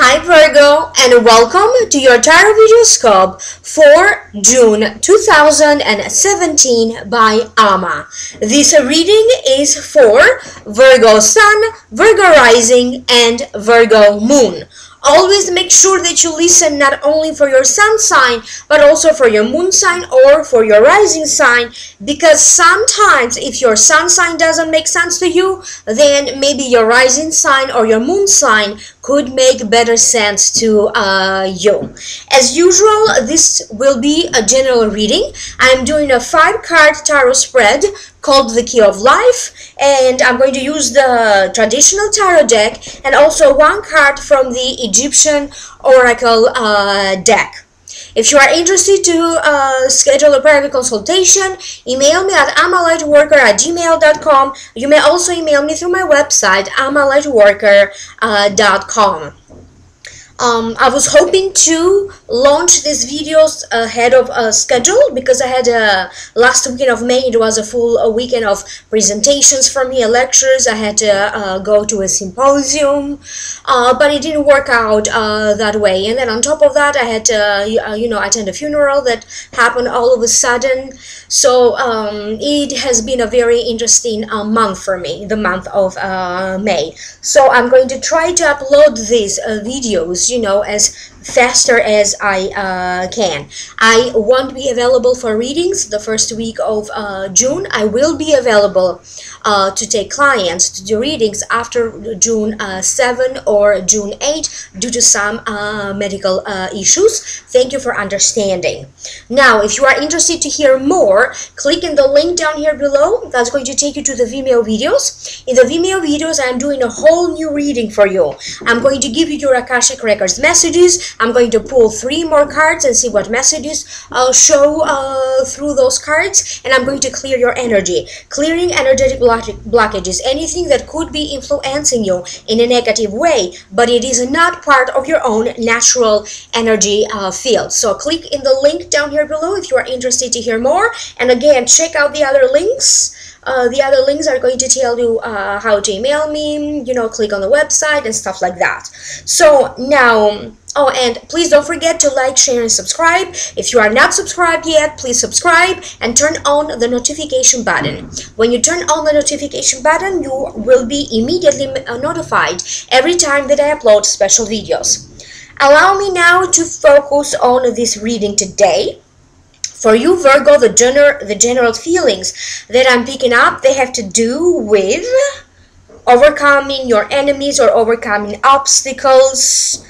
Hi Virgo, and welcome to your tarotvideoscope for June 2017 by Ama. This reading is for Virgo Sun, Virgo Rising, and Virgo Moon. Always make sure that you listen not only for your sun sign, but also for your moon sign or for your rising sign, because sometimes if your sun sign doesn't make sense to you, then maybe your rising sign or your moon sign could make better sense to you. As usual, this will be a general reading. I'm doing a 5-card tarot spread called the Key of Life, and I'm going to use the traditional tarot deck and also one card from the Egyptian Oracle deck. If you are interested to schedule a private consultation, email me at amalightworker@gmail.com. You may also email me through my website, amalightworker.com. I was hoping to launch these videos ahead of schedule because I had last weekend of May. It was a full weekend of presentations for me, lectures. I had to go to a symposium, but it didn't work out that way. And then on top of that, I had to attend a funeral that happened all of a sudden. So it has been a very interesting month for me, the month of May. So I'm going to try to upload these videos, as faster as I can. I won't be available for readings the first week of June. I will be available to take clients to do readings after June 7 or June 8 due to some medical issues. Thank you for understanding. Now, if you are interested to hear more, click in the link down here below. That's going to take you to the Vimeo videos. In the Vimeo videos, I'm doing a whole new reading for you. I'm going to give you your Akashic Records messages. I'm going to pull 3 more cards and see what messages show through those cards, and I'm going to clear your energy, clearing energetic blockages, anything that could be influencing you in a negative way, but it is not part of your own natural energy field. So click in the link down here below if you are interested to hear more, and again, check out the other links. The other links are going to tell you how to email me, click on the website and stuff like that. So now, oh, and please don't forget to like, share, and subscribe. If you are not subscribed yet, please subscribe and turn on the notification button. When you turn on the notification button, you will be immediately notified every time that I upload special videos. Allow me now to focus on this reading today. For you, Virgo, the general feelings that I'm picking up, they have to do with overcoming your enemies or overcoming obstacles,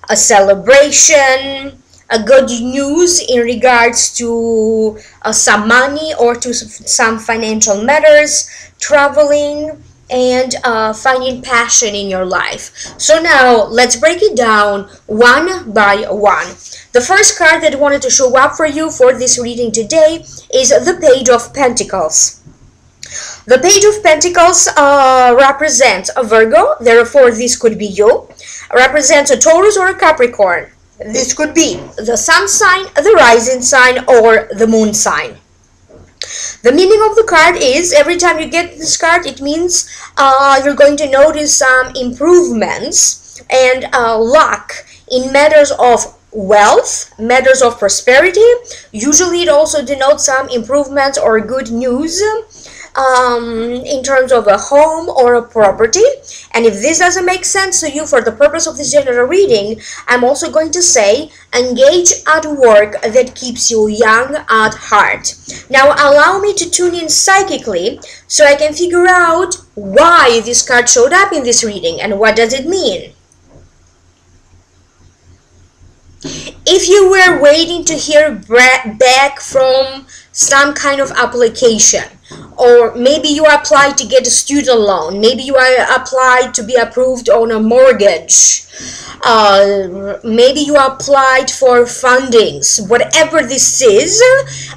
a celebration, a good news in regards to some money or to some financial matters, traveling, and finding passion in your life. So now let's break it down one by one. The first card that wanted to show up for you for this reading today is the Page of Pentacles. The Page of Pentacles represents a Virgo, therefore this could be you. Represents a Taurus or a Capricorn. This could be the sun sign, the rising sign, or the moon sign. The meaning of the card is, every time you get this card, it means you're going to notice some improvements and luck in matters of wealth, matters of prosperity. Usually it also denotes some improvements or good news in terms of a home or a property. And if this doesn't make sense to you for the purpose of this general reading, I'm also going to say engage at work that keeps you young at heart. Now allow me to tune in psychically so I can figure out why this card showed up in this reading and what does it mean. If you were waiting to hear back from some kind of application, or maybe you applied to get a student loan, maybe you applied to be approved on a mortgage, maybe you applied for fundings, whatever this is,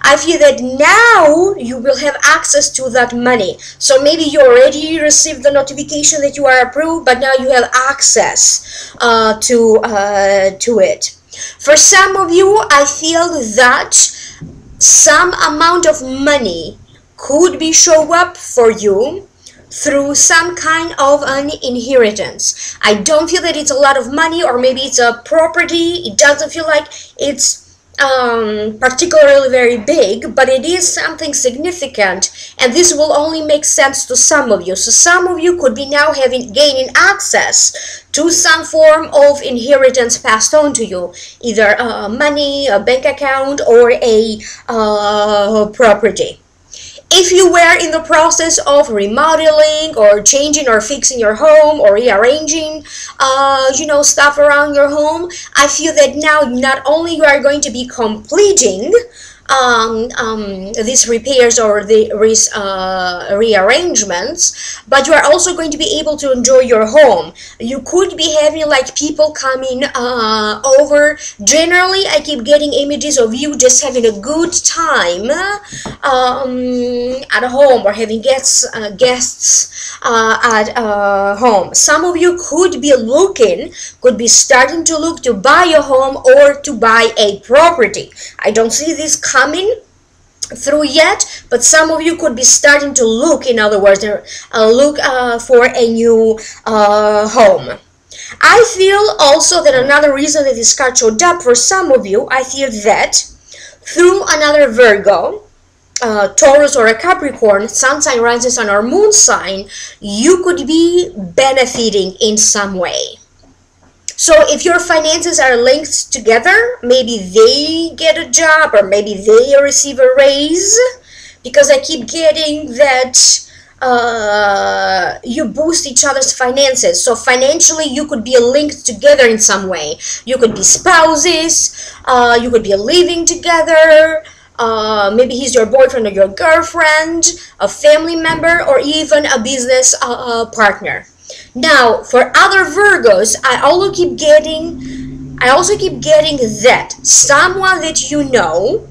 I feel that now you will have access to that money. So maybe you already received the notification that you are approved, but now you have access to it. For some of you, I feel that some amount of money could be show up for you through some kind of an inheritance. I don't feel that it's a lot of money, or maybe it's a property. It doesn't feel like it's particularly very big, but it is something significant, and this will only make sense to some of you. So some of you could be now gaining access to some form of inheritance passed on to you, either money, a bank account, or a property. If you were in the process of remodeling or changing or fixing your home or rearranging, stuff around your home, I feel that now not only you are going to be completing these repairs or the rearrangements, but you are also going to be able to enjoy your home. You could be having like people coming over. Generally, I keep getting images of you just having a good time at home, or having guests at home. Some of you could be starting to look to buy a home or to buy a property. I don't see this coming through yet, but some of you could be starting to look, in other words, look for a new home. I feel also that another reason that this card showed up for some of you, I feel that through another Virgo, Taurus, or a Capricorn, sun sign, rising sign, or moon sign, you could be benefiting in some way. So if your finances are linked together, maybe they get a job, or maybe they receive a raise, because I keep getting that you boost each other's finances. So financially, you could be linked together in some way. You could be spouses, you could be living together, maybe he's your boyfriend or your girlfriend, a family member, or even a business partner. Now, for other Virgos, I also keep getting that someone that you know,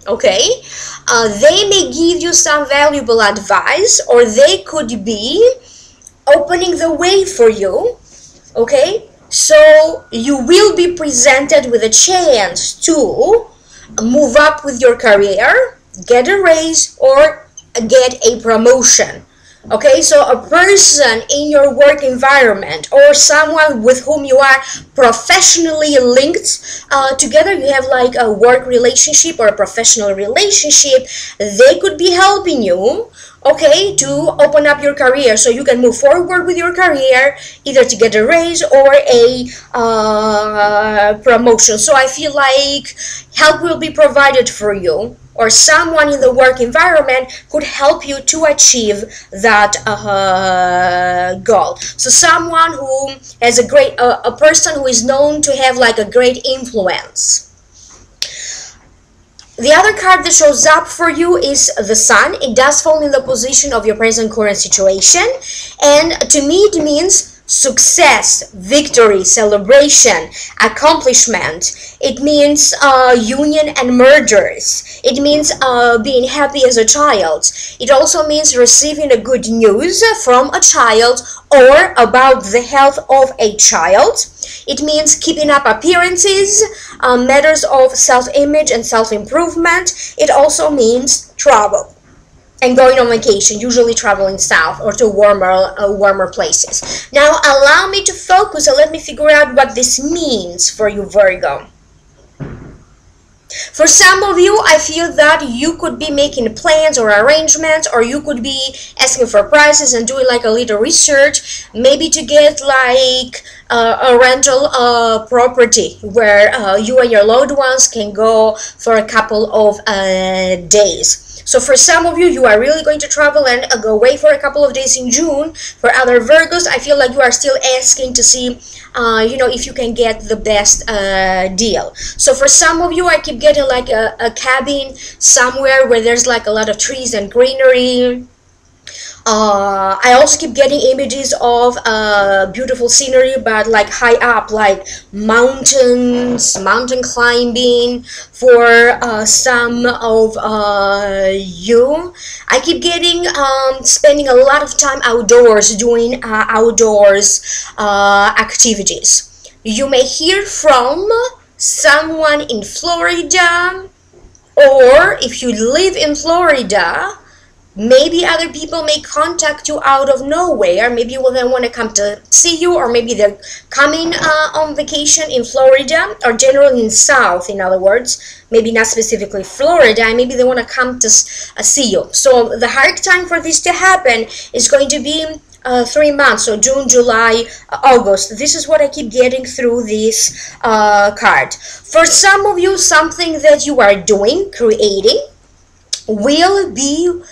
okay, they may give you some valuable advice, or they could be opening the way for you, okay? So you will be presented with a chance to move up with your career, get a raise, or get a promotion. Okay, so a person in your work environment, or someone with whom you are professionally linked together, you have like a work relationship or a professional relationship, they could be helping you, okay, to open up your career so you can move forward with your career, either to get a raise or a promotion. So I feel like help will be provided for you, or someone in the work environment could help you to achieve that goal. So someone who has a person who is known to have like a great influence. The other card that shows up for you is the Sun. It does fall in the position of your present current situation, and to me it means success, victory, celebration, accomplishment. It means union and mergers. It means being happy as a child. It also means receiving a good news from a child or about the health of a child. It means keeping up appearances, matters of self-image and self-improvement. It also means travel and going on vacation, usually traveling south or to warmer places. Now allow me to focus and let me figure out what this means for you, Virgo. For some of you, I feel that you could be making plans or arrangements, or you could be asking for prices and doing like a little research, maybe to get like a rental property where you and your loved ones can go for a couple of days. So for some of you, you are really going to travel and go away for a couple of days in June. For other Virgos, I feel like you are still asking to see if you can get the best deal. So for some of you, I keep getting like a cabin somewhere where there's like a lot of trees and greenery. I also keep getting images of beautiful scenery, but like high up, like mountains, mountain climbing. For some of you, I keep getting spending a lot of time outdoors, doing outdoors activities. You may hear from someone in Florida, or if you live in Florida, Maybe other people may contact you out of nowhere. Maybe they want to come to see you, or maybe they're coming on vacation in Florida, or generally in South, in other words. Maybe not specifically Florida, and maybe they want to come to see you. So the hard time for this to happen is going to be 3 months, so June, July, August. This is what I keep getting through this card. For some of you, something that you are doing, creating, will be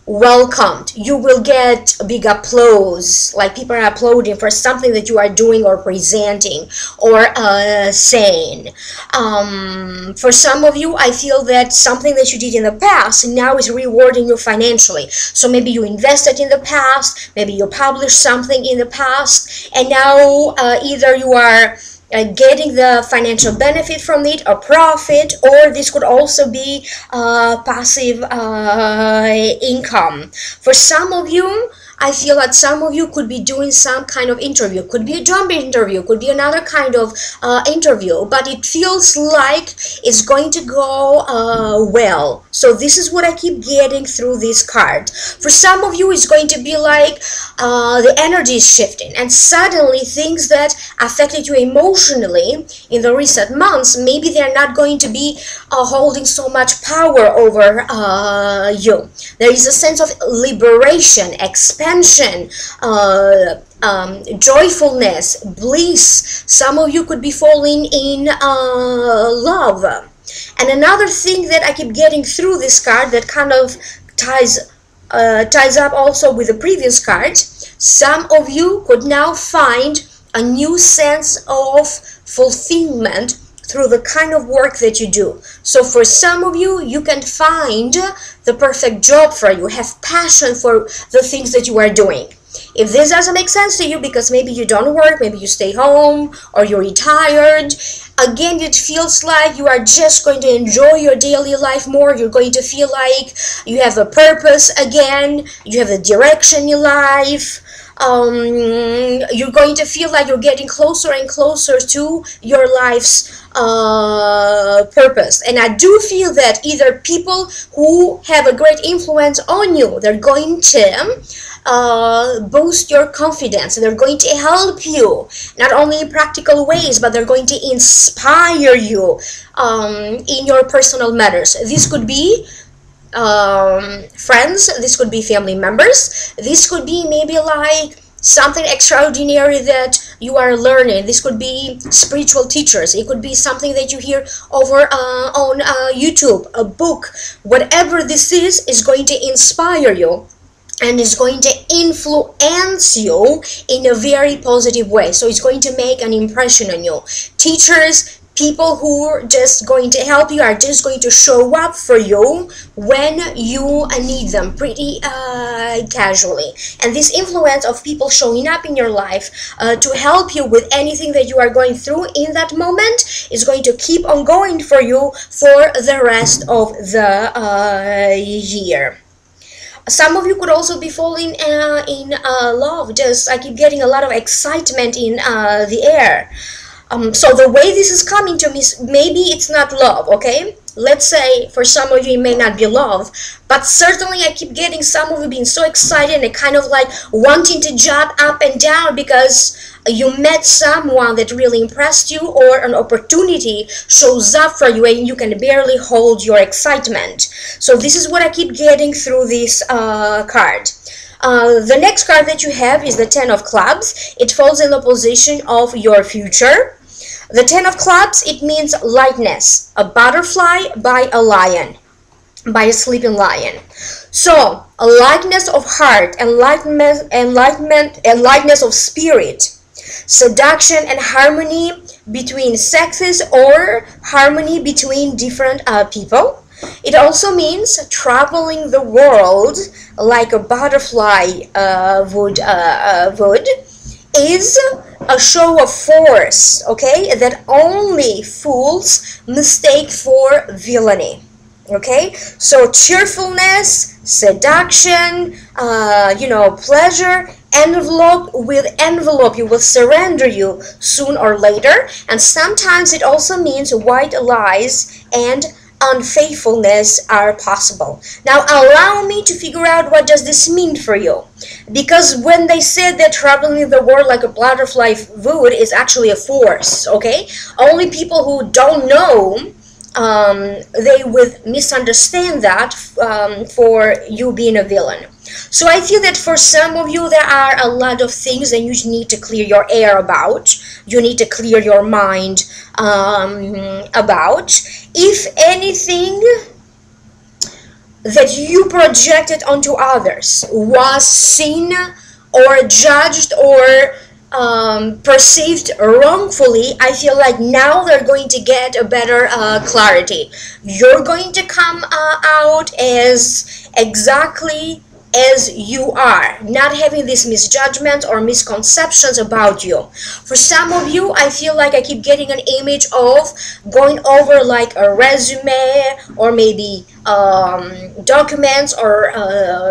welcomed. You will get big applause, like people are applauding for something that you are doing or presenting or saying. For some of you, I feel that something that you did in the past now is rewarding you financially. So maybe you invested in the past, maybe you published something in the past, and now either you are getting the financial benefit from it, a profit, or this could also be passive income. For some of you, I feel that some of you could be doing some kind of interview. Could be a job interview, could be another kind of interview, but it feels like it's going to go well. So this is what I keep getting through this card. For some of you, it's going to be like the energy is shifting, and suddenly things that affected you emotionally in the recent months, maybe they're not going to be holding so much power over you. There is a sense of liberation, expansion, joyfulness, bliss. Some of you could be falling in love. And another thing that I keep getting through this card that kind of ties up also with the previous card, some of you could now find a new sense of fulfillment through the kind of work that you do. So for some of you, you can find the perfect job for you, have passion for the things that you are doing. If this doesn't make sense to you because maybe you don't work, maybe you stay home, or you're retired, again, it feels like you are just going to enjoy your daily life more. You're going to feel like you have a purpose again, you have a direction in life. You're going to feel like you're getting closer and closer to your life's purpose. And I do feel that either people who have a great influence on you, they're going to boost your confidence, and they're going to help you not only in practical ways, but they're going to inspire you in your personal matters. This could be friends, this could be family members, this could be maybe like something extraordinary that you are learning. This could be spiritual teachers, it could be something that you hear over on YouTube, a book. Whatever this is going to inspire you and is going to influence you in a very positive way. So it's going to make an impression on you. Teachers, people who are just going to help you, are just going to show up for you when you need them, pretty casually. And this influence of people showing up in your life to help you with anything that you are going through in that moment is going to keep on going for you for the rest of the year. Some of you could also be falling in love. Just I keep getting a lot of excitement in the air. So the way this is coming to me, maybe it's not love, okay? Let's say for some of you it may not be love, but certainly I keep getting some of you being so excited and kind of like wanting to jump up and down because you met someone that really impressed you, or an opportunity shows up for you and you can barely hold your excitement. So this is what I keep getting through this card. The next card that you have is the Ten of Clubs. It falls in the position of your future. The Ten of Clubs, it means lightness, a butterfly by a lion, by a sleeping lion. So a lightness of heart, enlightenment, and lightness of spirit, seduction and harmony between sexes, or harmony between different people. It also means traveling the world like a butterfly would, is a show of force, okay, that only fools mistake for villainy. Okay, so cheerfulness, seduction, pleasure, envelope, you will surrender you soon or later. And sometimes it also means white lies and unfaithfulness are possible. Now allow me to figure out what does this mean for you, because when they said that traveling the world like a butterfly would is actually a force, okay? Only people who don't know, they would misunderstand that for you being a villain. So I feel that for some of you there are a lot of things that you need to clear your air about. You need to clear your mind about. If anything that you projected onto others was seen or judged or perceived wrongfully, I feel like now they're going to get a better clarity. You're going to come out as exactly as you are, not having these misjudgments or misconceptions about you. For some of you, I feel like I keep getting an image of going over like a resume or maybe documents or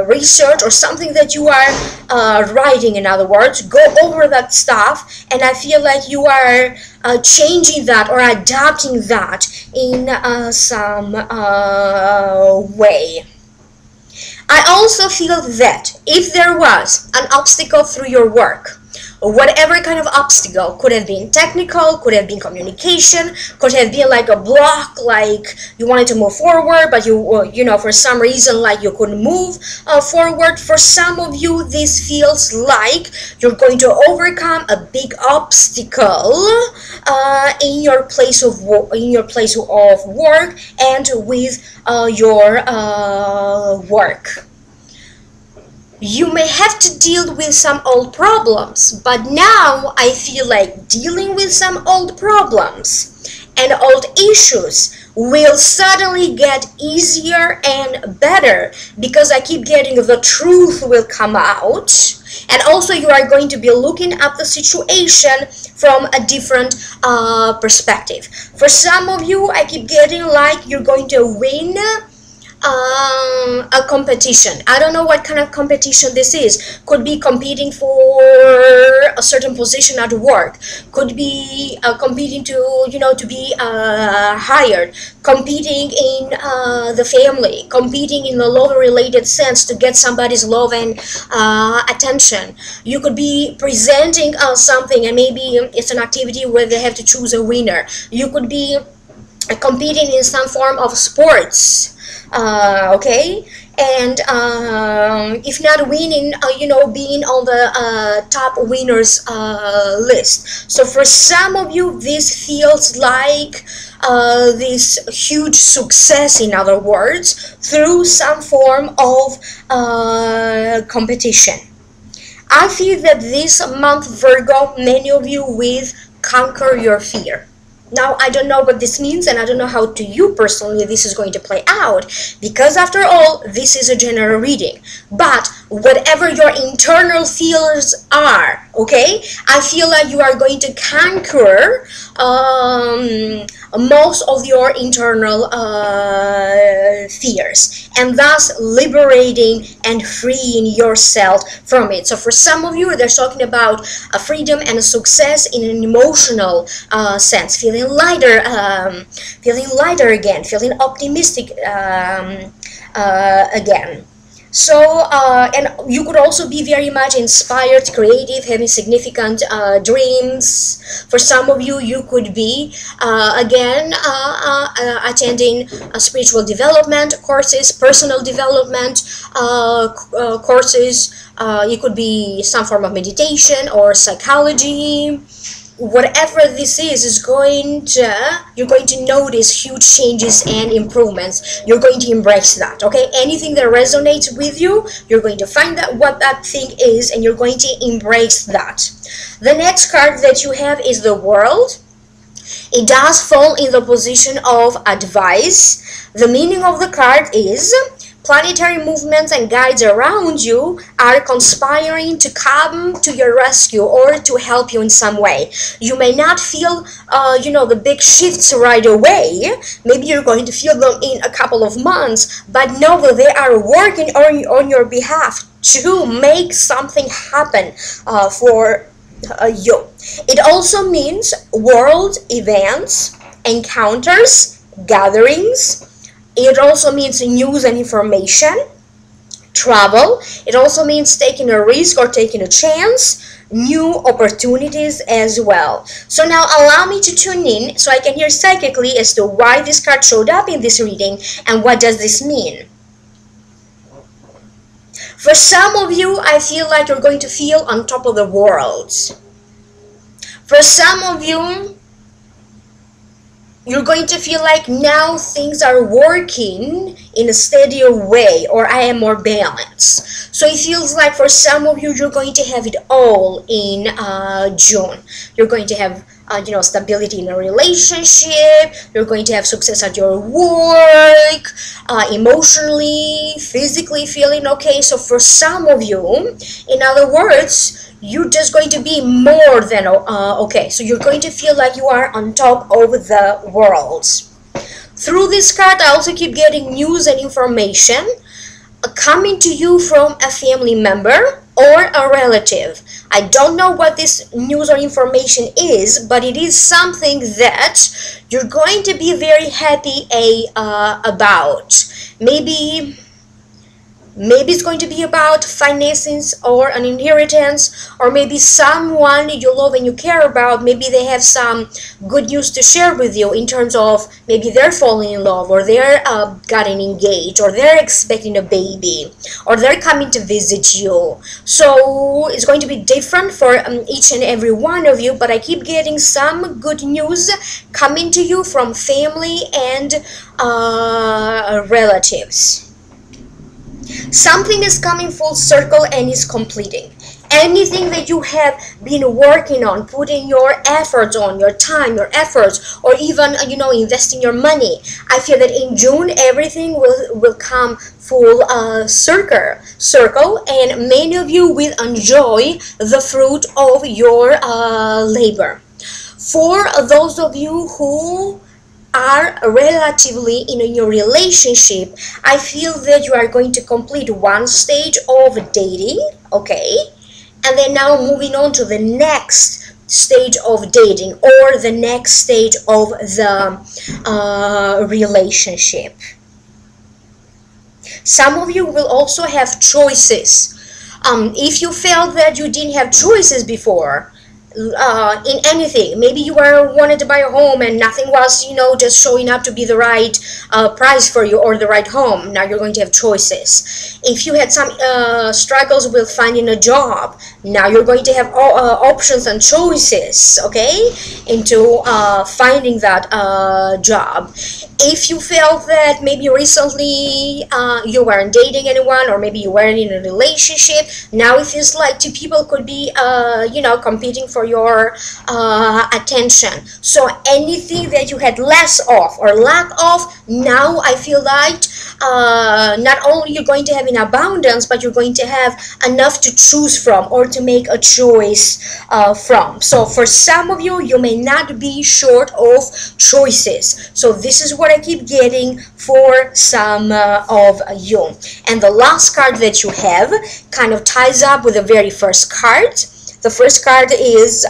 research or something that you are writing. In other words, go over that stuff, and I feel like you are changing that or adapting that in some way. I also feel that if there was an obstacle through your work, whatever kind of obstacle, could have been technical, could have been communication, could have been like a block, like you wanted to move forward but you know, for some reason like you couldn't move forward. For some of you, this feels like you're going to overcome a big obstacle in your place of work and with your work. You may have to deal with some old problems, but now I feel like dealing with some old problems and old issues will suddenly get easier and better, because I keep getting the truth will come out, and also you are going to be looking at the situation from a different perspective. For some of you, I keep getting like you're going to win a competition. I don't know what kind of competition this is. Could be competing for a certain position at work, could be competing to, you know, to be hired, competing in the family, competing in the love related sense to get somebody's love and attention. You could be presenting something, and maybe it's an activity where they have to choose a winner. You could be competing in some form of sports, okay, and if not winning, you know, being on the top winners list. So for some of you, this feels like this huge success, in other words, through some form of competition. I feel that this month, Virgo, many of you will conquer your fear. Now, I don't know what this means, and I don't know how to you personally this is going to play out, because after all, this is a general reading. But whatever your internal fears are, okay, I feel like you are going to conquer most of your internal fears, and thus liberating and freeing yourself from it. So for some of you, they're talking about a freedom and a success in an emotional sense, feeling lighter again, feeling optimistic again. So, and you could also be very much inspired, creative, having significant dreams. For some of you, you could be, again, attending spiritual development courses, personal development courses. It could be some form of meditation or psychology. Whatever this is going to, you're going to notice huge changes and improvements. You're going to embrace that, okay? Anything that resonates with you, you're going to find out what that thing is, and you're going to embrace that. The next card that you have is the World. It does fall in the position of advice. The meaning of the card is planetary movements and guides around you are conspiring to come to your rescue or to help you in some way. You may not feel, you know, the big shifts right away. Maybe you're going to feel them in a couple of months, but know that they are working on your behalf to make something happen for you. It also means world events, encounters, gatherings, It also means news and information, travel. It also means taking a risk or taking a chance, new opportunities as well. So now allow me to tune in so I can hear psychically as to why this card showed up in this reading and what does this mean. For some of you, I feel like you're going to feel on top of the world. For some of you, you're going to feel like now things are working in a steadier way, or I am more balanced. So it feels like for some of you, you're going to have it all in June. You're going to have stability in a relationship. You're going to have success at your work, emotionally, physically feeling okay. So for some of you, in other words, you're just going to be more than okay. So you're going to feel like you are on top of the world. Through this card, I also keep getting news and information coming to you from a family member or a relative. I don't know what this news or information is, but it is something that you're going to be very happy about. Maybe it's going to be about finances or an inheritance, or maybe someone you love and you care about, maybe they have some good news to share with you in terms of maybe they're falling in love, or they're getting engaged, or they're expecting a baby, or they're coming to visit you. So it's going to be different for each and every one of you, but I keep getting some good news coming to you from family and relatives. Something is coming full circle and is completing. Anything that you have been working on, putting your efforts on, your time, your efforts, or even investing your money, I feel that in June everything will come full circle, and many of you will enjoy the fruit of your labor. For those of you who are relatively in your relationship, I feel that you are going to complete one stage of dating, okay, and then now moving on to the next stage of dating, or the next stage of the relationship. Some of you will also have choices. If you felt that you didn't have choices before, in anything, maybe you wanted to buy a home and nothing was just showing up to be the right price for you or the right home. Now you're going to have choices. If you had some struggles with finding a job, now you're going to have options and choices, okay, into finding that job. If you felt that maybe recently you weren't dating anyone, or maybe you weren't in a relationship, now it feels like two people could be competing for your attention. So anything that you had less of or lack of, now I feel like not only you're going to have in abundance, but you're going to have enough to choose from or to make a choice from. So for some of you, you may not be short of choices. So this is what I keep getting for some of you. And the last card that you have kind of ties up with the very first card. The first card is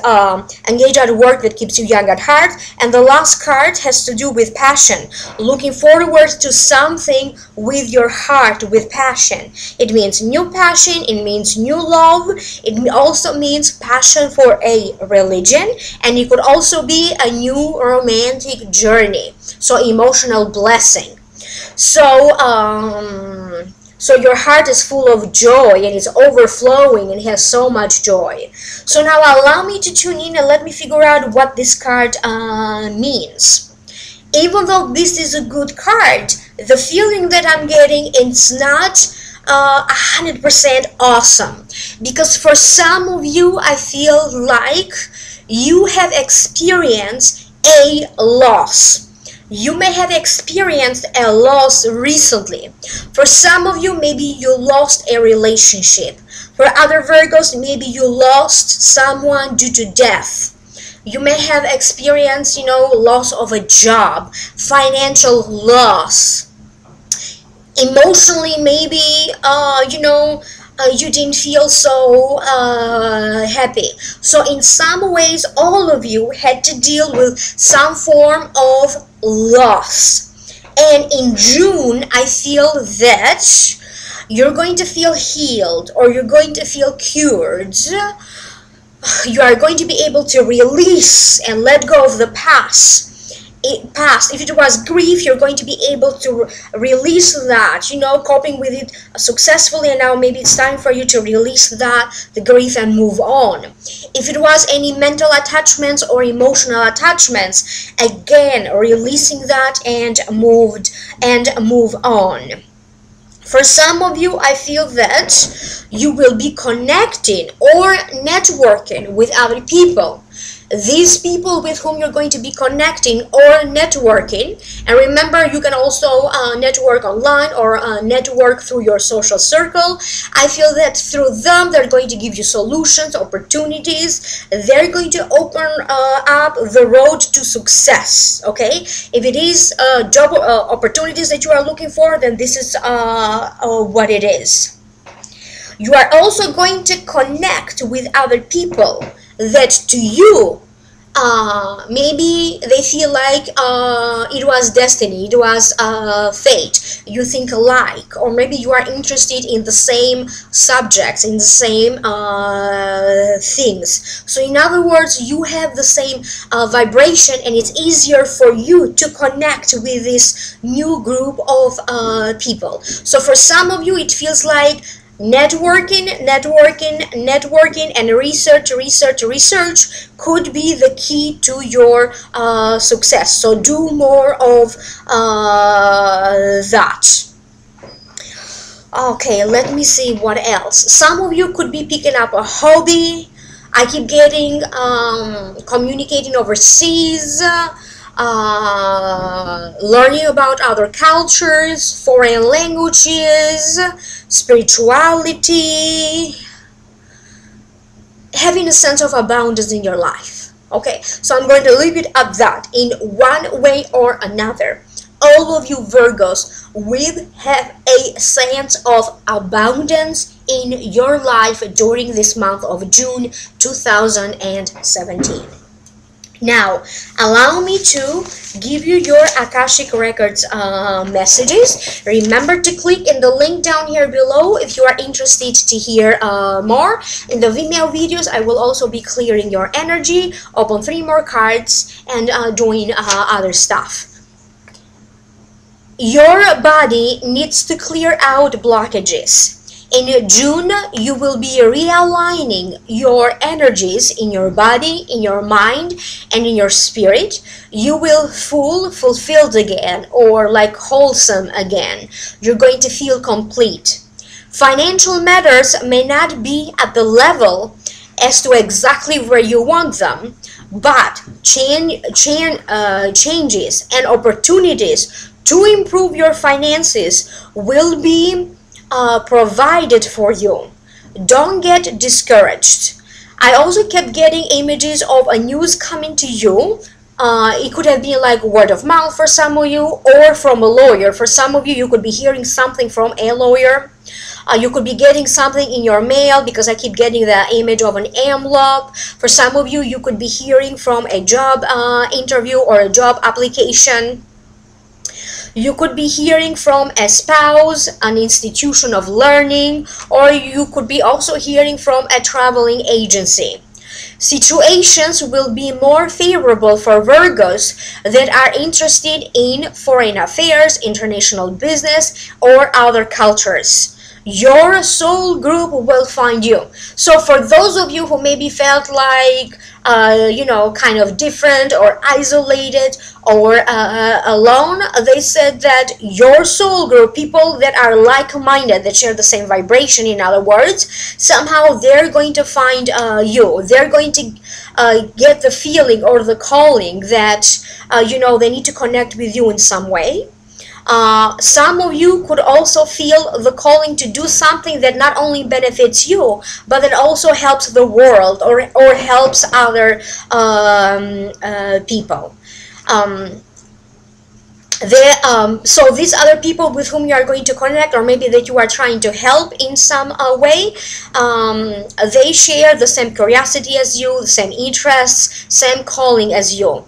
engage at work that keeps you young at heart, and the last card has to do with passion, looking forward to something with your heart, with passion. It means new passion, it means new love, it also means passion for a religion, and it could also be a new romantic journey, so emotional blessing. So your heart is full of joy and it's overflowing and has so much joy. So now allow me to tune in and let me figure out what this card means. Even though this is a good card, the feeling that I'm getting is not 100% awesome. Because for some of you, I feel like you have experienced a loss. You may have experienced a loss recently. For some of you, maybe you lost a relationship. For other Virgos, maybe you lost someone due to death. You may have experienced, loss of a job, financial loss. Emotionally, maybe, you didn't feel so happy. So in some ways, all of you had to deal with some form of loss. And in June, I feel that you're going to feel healed, or you're going to feel cured. You are going to be able to release and let go of the past. If it was grief, you're going to be able to release that, coping with it successfully, and now maybe it's time for you to release the grief, and move on. If it was any mental attachments or emotional attachments, again, releasing that and move on. For some of you, I feel that you will be connecting or networking with other people. These people with whom you're going to be connecting or networking, and remember, you can also network online or network through your social circle. I feel that through them, they're going to give you solutions, opportunities. They're going to open up the road to success, okay? If it is job opportunities that you are looking for, then this is what it is. You are also going to connect with other people that to you, maybe they feel like it was destiny, it was fate, you think alike, or maybe you are interested in the same subjects, in the same things. So in other words, you have the same vibration, and it's easier for you to connect with this new group of people. So for some of you, it feels like networking, and research could be the key to your success. So do more of that. Okay, let me see what else. Some of you could be picking up a hobby. I keep getting communicating overseas, learning about other cultures, foreign languages, spirituality, having a sense of abundance in your life. Okay, so I'm going to leave it at that. In one way or another, all of you Virgos will have a sense of abundance in your life during this month of June 2017. Now, allow me to give you your Akashic Records messages. Remember to click in the link down here below if you are interested to hear more. In the Vimeo videos, I will also be clearing your energy, open 3 more cards, and doing other stuff. Your body needs to clear out blockages. In June, you will be realigning your energies in your body, in your mind, and in your spirit. You will feel fulfilled again, or like wholesome again. You're going to feel complete. Financial matters may not be at the level as to exactly where you want them, but changes and opportunities to improve your finances will be provided for you. Don't get discouraged. I also kept getting images of a news coming to you. It could have been like word of mouth for some of you, or from a lawyer. For some of you, you could be hearing something from a lawyer. You could be getting something in your mail, because I keep getting the image of an envelope. For some of you, you could be hearing from a job interview or a job application. You could be hearing from a spouse, an institution of learning, or you could be also hearing from a traveling agency. Situations will be more favorable for Virgos that are interested in foreign affairs, international business, or other cultures. Your soul group will find you. So for those of you who maybe felt like kind of different or isolated or alone, they said that your soul group, people that are like-minded, that share the same vibration, in other words, somehow they're going to find you. They're going to get the feeling or the calling that they need to connect with you in some way. Some of you could also feel the calling to do something that not only benefits you, but that also helps the world or helps other people. So these other people with whom you are going to connect, or maybe that you are trying to help in some way, they share the same curiosity as you, the same interests, same calling as you.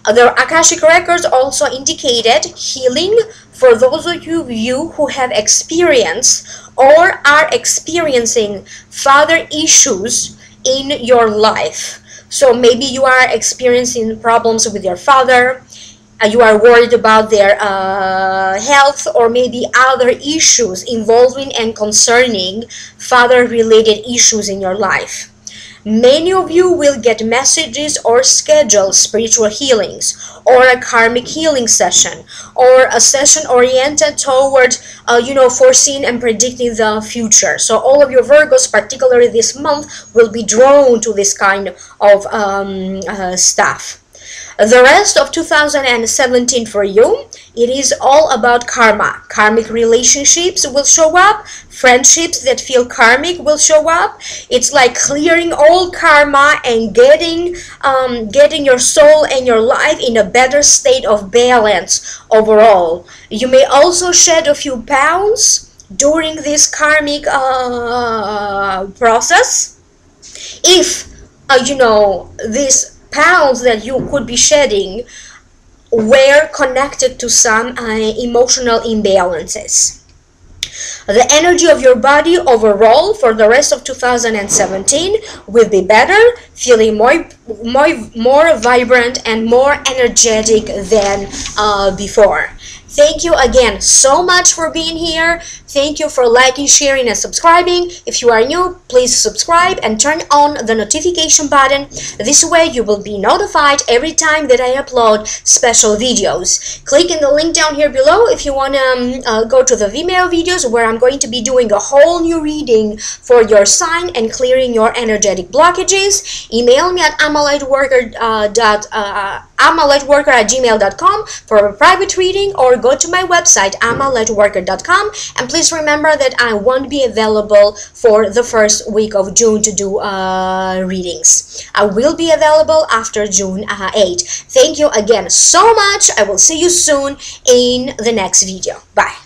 The Akashic Records also indicated healing for those of you who have experienced or are experiencing father issues in your life. So maybe you are experiencing problems with your father, you are worried about their health, or maybe other issues involving and concerning father-related issues in your life. Many of you will get messages or schedule spiritual healings, or a karmic healing session, or a session oriented toward foreseeing and predicting the future. So all of your Virgos, particularly this month, will be drawn to this kind of stuff. The rest of 2017 for you, it is all about karma. Karmic relationships will show up. Friendships that feel karmic will show up. It's like clearing all karma and getting your soul and your life in a better state of balance overall. You may also shed a few pounds during this karmic process. If this pounds that you could be shedding were connected to some emotional imbalances. The energy of your body overall for the rest of 2017 will be better, feeling more vibrant and more energetic than before. Thank you again so much for being here. Thank you for liking, sharing, and subscribing. If you are new, please subscribe and turn on the notification button. This way you will be notified every time that I upload special videos. Click in the link down here below if you want to go to the Vimeo videos, where I'm going to be doing a whole new reading for your sign and clearing your energetic blockages. Email me at amalightworker@gmail.com for a private reading, or go to my website amalightworker.com. And please remember that I won't be available for the first week of June to do readings. I will be available after June 8th. Thank you again so much. I will see you soon in the next video. Bye.